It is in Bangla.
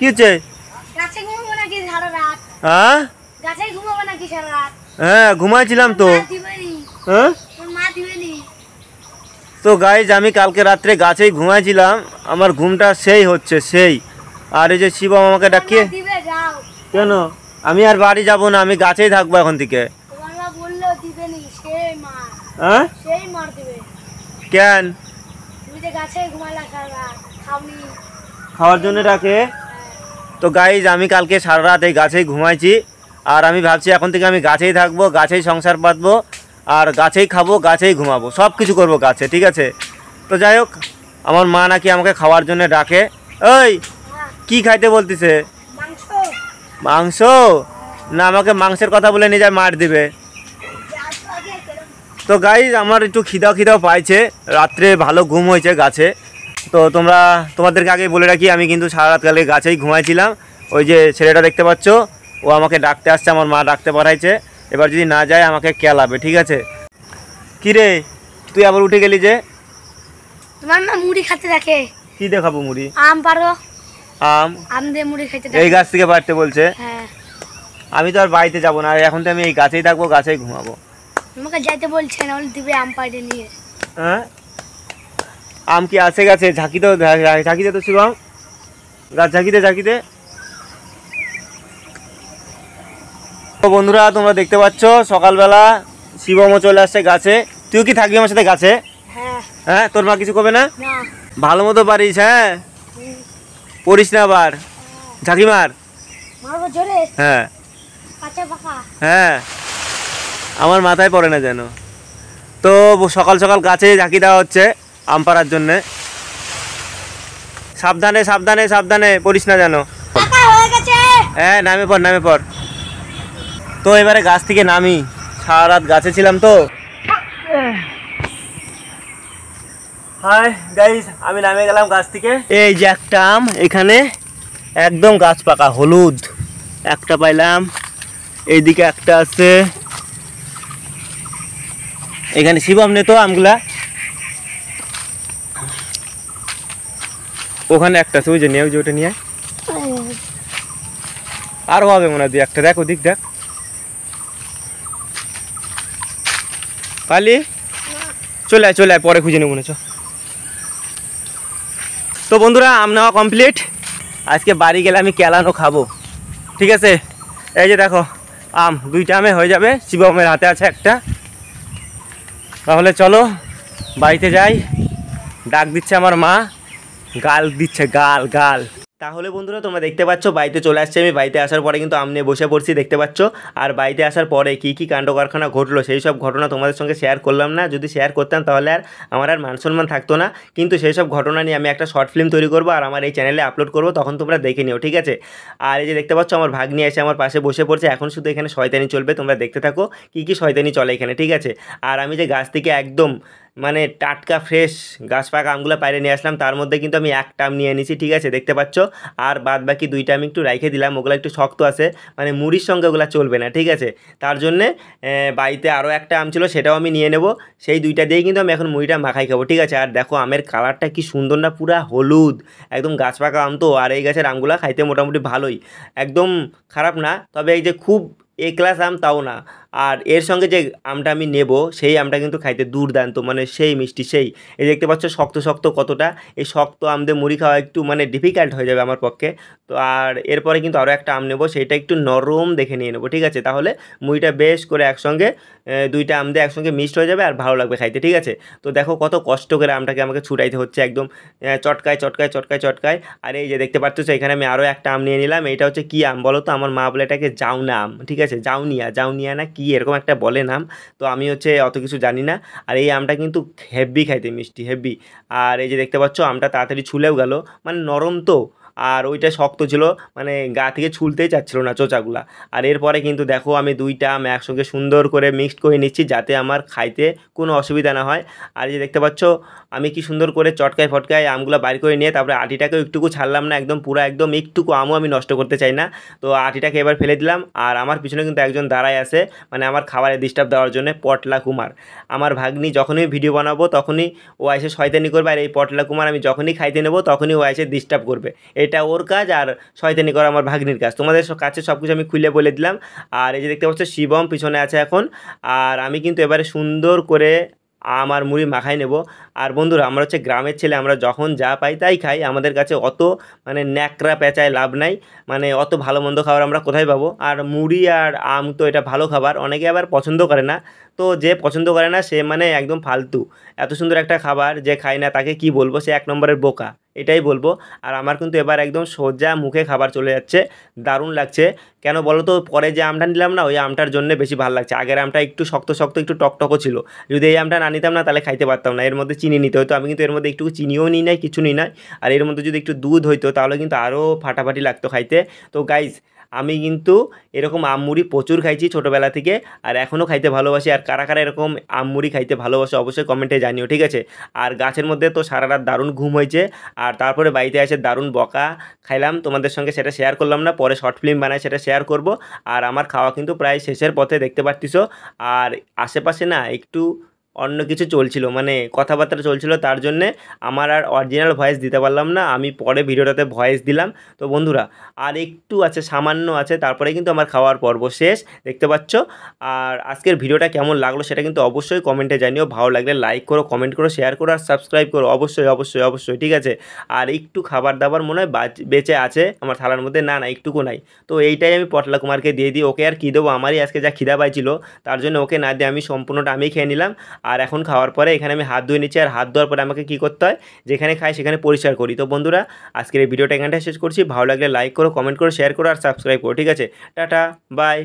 কি হচ্ছে? হ্যাঁ হ্যাঁ ঘুমাইছিলাম তো। হ্যাঁ তো গাইজ আমি কালকে রাত্রে গাছেই ঘুমাইছিলাম, আমার ঘুমটা সেই হচ্ছে সেই। আর এই যে শিবম আমাকে ডাকিয়ে, কেন আমি আর বাড়ি যাব না, আমি গাছেই থাকবো এখন থেকে। হ্যাঁ কেন? খাওয়ার জন্য ডাকে। তো গাইজ আমি কালকে সারা রাত এই গাছেই ঘুমাইছি, আর আমি ভাবছি এখন থেকে আমি গাছেই থাকবো, গাছেই সংসার পাতবো, আর গাছেই খাবো, গাছেই ঘুমাবো, সব কিছু করবো গাছে, ঠিক আছে? তো যাই হোক, আমার মা নাকি আমাকে খাওয়ার জন্য ডাকে। ওই কি খাইতে বলতিছে? মাংস না, আমাকে মাংসের কথা বলে নিয়ে যায় মার দিবে। তো গাইজ আমার একটু খিদাও পাইছে, রাত্রে ভালো ঘুম হয়েছে গাছে। তো তোমাদেরকে আগেই বলে রাখি, আমি কিন্তু সারা রাত কালকে গাছেই ঘুমাইছিলাম। ওই যে ছেলেটা দেখতে পাচ্ছ, ও আমাকে ডাকতে আসছে, আমার মা ডাকতে পাঠাইছে। এবার যদি না যায় আমাকে কেলাবে, ঠিক আছে? কিরে তুই আবার উঠে গেলি যে? তোমার মা মুড়ি খেতে দেখে। কি দেখাবো মুড়ি? আম পারো। আম দিয়ে মুড়ি খেতে এই গাছ থেকে পারতে বলছে। হ্যাঁ আমি তো আর বাড়িতে যাবো না, এখন তো আমি এই গাছেই থাকবো, গাছেই ঘুমাবো। তোমাকে যাইতে বলছে না, বলে দিবে আম পাইতে নিয়ে। হ্যাঁ আম কি আছে গাছে? ঝাঁকিতে তো শিবম, গাছ ঝাঁকিতে। তো বন্ধুরা তোমরা দেখতে পাচ্ছ সকালবেলা শিবমও চলে আসছে গাছে। তুই কি থাকবি আমার সাথে গাছে? হ্যাঁ তোর মা কিছু করবে না? ভালো মতো পারিস? হ্যাঁ পড়িস না আবার, ঝাঁকি মার। হ্যাঁ হ্যাঁ আমার মাথায় পড়ে না যেন। তো সকাল সকাল গাছে ঝাঁকি দেওয়া হচ্ছে আম পাড়ার জন্যে। সাবধানে পড়িস না যেন। হ্যাঁ নামে পড়। তো এবারে গাছ থেকে নামি, সারা রাত গাছে ছিলাম তো। হাই গাইস, আমি নামে গেলাম গাছ থেকে। এই যে একটা আম, এখানে একদম গাছ পাকা হলুদ, একটা পাইলাম। এইদিকে একটা আছে, এখানে শিবম নে তো আমগুলা। ওখানে একটা আছে, ওই যে নিয়ে, ওই যে ওটা নিয়ে। আরো হবে মনে হয় একটা, দেখ ওদিক দেখ। পালি চলে আয় পরে খুঁজে নেব মনে চ। তো বন্ধুরা আম নেওয়া কমপ্লিট, আজকে বাড়ি গেলে আমি কেলানো খাবো, ঠিক আছে? এই যে দেখো আম, 2টা আমে হয়ে যাবে, শিবমের হাতে আছে একটা। তাহলে চলো বাড়িতে যাই, ডাক দিচ্ছে আমার মা, গাল দিচ্ছে, গাল। তাহলে বন্ধুরা তোমরা দেখতে পাচ্ছ বাড়িতে চলে আসছে আমি। বাড়িতে আসার পরে কিন্তু আম নিয়ে বসে পড়ছি, দেখতে পাচ্ছ। আর বাড়িতে আসার পরে কী কাণ্ড কারখানা ঘটলো সেই সব ঘটনা তোমাদের সঙ্গে শেয়ার করলাম না। যদি শেয়ার করতাম তাহলে আর আমার আর মান সম্মান থাকতো না। কিন্তু সেই সব ঘটনা নিয়ে আমি একটা শর্ট ফিল্ম তৈরি করবো আর আমার এই চ্যানেলে আপলোড করবো, তখন তোমরা দেখে নিও, ঠিক আছে? আর এই যে দেখতে পাচ্ছ আমার ভাগ্নি এসে আমার পাশে বসে পড়ছে। এখন শুধু এখানে শয়তানি চলবে, তোমরা দেখতে থাকো কী শয়তানি চলে এখানে, ঠিক আছে? আর আমি যে গাছ থেকে একদম মানে টাটকা ফ্রেশ গাছ পাকা আমগুলো বাইরে নিয়ে আসলাম, তার মধ্যে কিন্তু আমি একটা আম নিয়ে নিয়েছি, ঠিক আছে? দেখতে পাচ্ছ। আর বাদ বাকি 2টা আমি একটু রেখে দিলাম, ওগুলো একটু শক্ত আছে, মানে মুড়ির সঙ্গে ওগুলো চলবে না, ঠিক আছে? তার জন্যে বাড়িতে আরও একটা আম ছিল, সেটাও আমি নিয়ে নেব। সেই 2টা দিয়েই কিন্তু আমি এখন মুড়িটা মাখাই খাবো, ঠিক আছে? আর দেখো আমের কালারটা কি সুন্দর না, পুরা হলুদ, একদম গাছ পাকা আম তো। আর এই গাছের আমগুলো খাইতে মোটামুটি ভালোই, একদম খারাপ না। তবে এই যে খুব ক্লাস আম তাও না। আর এর সঙ্গে যে আমটা আমি নেব সেই আমটা কিন্তু খাইতে দুর্দান্ত, মানে সেই মিষ্টি সেই। এই দেখতে পাচ্ছ শক্ত কতটা, এই শক্ত আম দিয়ে মুড়ি খাওয়া একটু মানে ডিফিকাল্ট হয়ে যাবে আমার পক্ষে। তো আর এরপরে কিন্তু আরও একটা আম নেব, সেইটা একটু নরম দেখে নিয়ে নেবো, ঠিক আছে? তাহলে মুড়িটা বেশ করে একসঙ্গে 2টা আম দিয়ে একসঙ্গে মিক্সড হয়ে যাবে আর ভালো লাগবে খাইতে, ঠিক আছে? তো দেখো কত কষ্ট করে আমটাকে আমাকে ছুটাইতে হচ্ছে, একদম চটকায়। আর এই যে দেখতে পাচ্ছ এখানে আমি আরও একটা আম নিয়ে নিলাম। এইটা হচ্ছে কী আম বলো তো? আমার মা বলে এটাকে জাউনা আম, ঠিক আছে? জাউনিয়া না কি এরকম একটা বলে নাম। তো আমি হচ্ছে অত কিছু জানি না। আর এই আমটা কিন্তু হেভি খাইতে, মিষ্টি হেভি। আর এই যে দেখতে পাচ্ছ আমটা তাড়াতাড়ি ছুলেও গেল, মানে নরম তো। আর ওইটা শক্ত ছিল, মানে গা থেকে ছুলতেই চাচ্ছিল না চোচাগুলা। আর এরপরে কিন্তু দেখো আমি 2টা আম একসঙ্গে সুন্দর করে মিক্সড করে নিচ্ছি, যাতে আমার খাইতে কোনো অসুবিধা না হয়। আর এই যে দেখতে পাচ্ছ আমি কি সুন্দর করে চটকায় আমগুলো বাইর করে নিয়ে তারপরে আটিটাকেও একটুকু ছাড়লাম না, একদম পুরো একদম একটুকু আমও আমি নষ্ট করতে চাই না। তো আটিটাকে এবার ফেলে দিলাম। আর আমার পিছনে কিন্তু একজন দাঁড়ায় আছে, মানে আমার খাবারে ডিস্টার্ব দেওয়ার জন্য, পটলা কুমার। আমার ভাগ্নি যখনই ভিডিও বানাবো তখনই ও এসে শয়তানি করবে, আর এই পটলা কুমার আমি যখনই খাইতে নেবো তখনই ও এসে ডিস্টার্ব করবে। এই এটা ওর কাজ আর শয়তানি করা আমার ভাগ্নির কাজ। তোমাদের কাছে সব কিছু আমি খুলে বলে দিলাম। আর এই যে দেখতে পাচ্ছ শিবম পিছনে আছে এখন। আর আমি কিন্তু এবারে সুন্দর করে আমার মুড়ি মাখাই নেব। আর বন্ধুরা আমরা হচ্ছে গ্রামের ছেলে, আমরা যখন যা পাই তাই খাই, আমাদের কাছে অত মানে ন্যাকড়া পেঁচায় লাভ নাই, মানে অত ভালো মন্দ খাবার আমরা কোথায় পাবো। আর মুড়ি আর আম তো এটা ভালো খাবার, অনেকে আবার পছন্দ করে না, তো যে পছন্দ করে না সে মানে একদম ফালতু। এত সুন্দর একটা খাবার যে খায় না তাকে কি বলবো, সে এক নম্বরের বোকা, এটাই বলবো। আর আমার কিন্তু এবার একদম সোজা মুখে খাবার চলে যাচ্ছে, দারুণ লাগছে। কেন বলো তো, পরে যে আমটা নিলাম না ওই আমটার জন্য বেশি ভালো লাগছে। আগের আমটা একটু শক্ত শক্ত একটু টকটকও ছিল, যদি এই আমটা না নিতাম না তাহলে খাইতে পারতাম না, এর মধ্যে চিনি নিতে হতো। আমি কিন্তু এর মধ্যে একটু চিনিও নিই নাই, কিছু নিই নাই। আর এর মধ্যে যদি একটু দুধ হইতো তাহলে কিন্তু আরও ফাটাফাটি লাগতো খাইতে। তো গাইজ আমি কিন্তু এরকম আমমুড়ি প্রচুর খাইছি ছোটোবেলা থেকে, আর এখনও খাইতে ভালোবাসি। আর কারা কারা এরকম আমমুড়ি খাইতে ভালোবাসে অবশ্যই কমেন্টে জানিও, ঠিক আছে। আর গাছের মধ্যে তো সারা রাত দারুণ ঘুম হয়েছে, আর তারপরে বাড়িতে এসে দারুণ বকা খাইলাম, তোমাদের সঙ্গে সেটা শেয়ার করলাম না, পরে শর্ট ফিল্ম বানায় সেটা শেয়ার করব। আর আমার খাওয়া কিন্তু প্রায় শেষের পথে দেখতে পাচ্ছিস। আর আশেপাশে না একটু অন্য কিছু চলছিল, মানে কথাবার্তা চলছিল, তার জন্যে আমার আর অরিজিনাল ভয়েস দিতে পারলাম না, আমি পরে ভিডিওটাতে ভয়েস দিলাম। তো বন্ধুরা আর একটু আছে, সামান্য আছে, তারপরে কিন্তু আমার খাওয়ার পর্ব শেষ, দেখতে পাচ্ছ। আর আজকের ভিডিওটা কেমন লাগলো সেটা কিন্তু অবশ্যই কমেন্টে জানিও, ভালো লাগলে লাইক করো, কমেন্ট করো, শেয়ার করো, আর সাবস্ক্রাইব করো অবশ্যই অবশ্যই অবশ্যই, ঠিক আছে। আর একটু খাবার দাবার মনে হয় বেঁচে আছে আমার থালার মধ্যে, না না একটুকু নাই, তো এইটাই আমি পটলা কুমারকে দিয়ে দিই, ওকে আর কী দেবো, আমারই আজকে যা খিদা পাইছিল তার জন্য ওকে না দিয়ে আমি সম্পূর্ণটা আমি খেয়ে নিলাম। আর এখন খাওয়ার পরে এখানে আমি হাত ধুয়ে নিচ্ছি, আর হাত ধোয়ার পরে আমাকে কী করতে হয়, যেখানে খাই সেখানে পরিষ্কার করি। তো বন্ধুরা আজকের এই ভিডিওটা এখানটায় শেষ করছি, ভালো লাগলে লাইক করো, কমেন্ট করো, শেয়ার করো, আর সাবস্ক্রাইব করো, ঠিক আছে। Tata bye.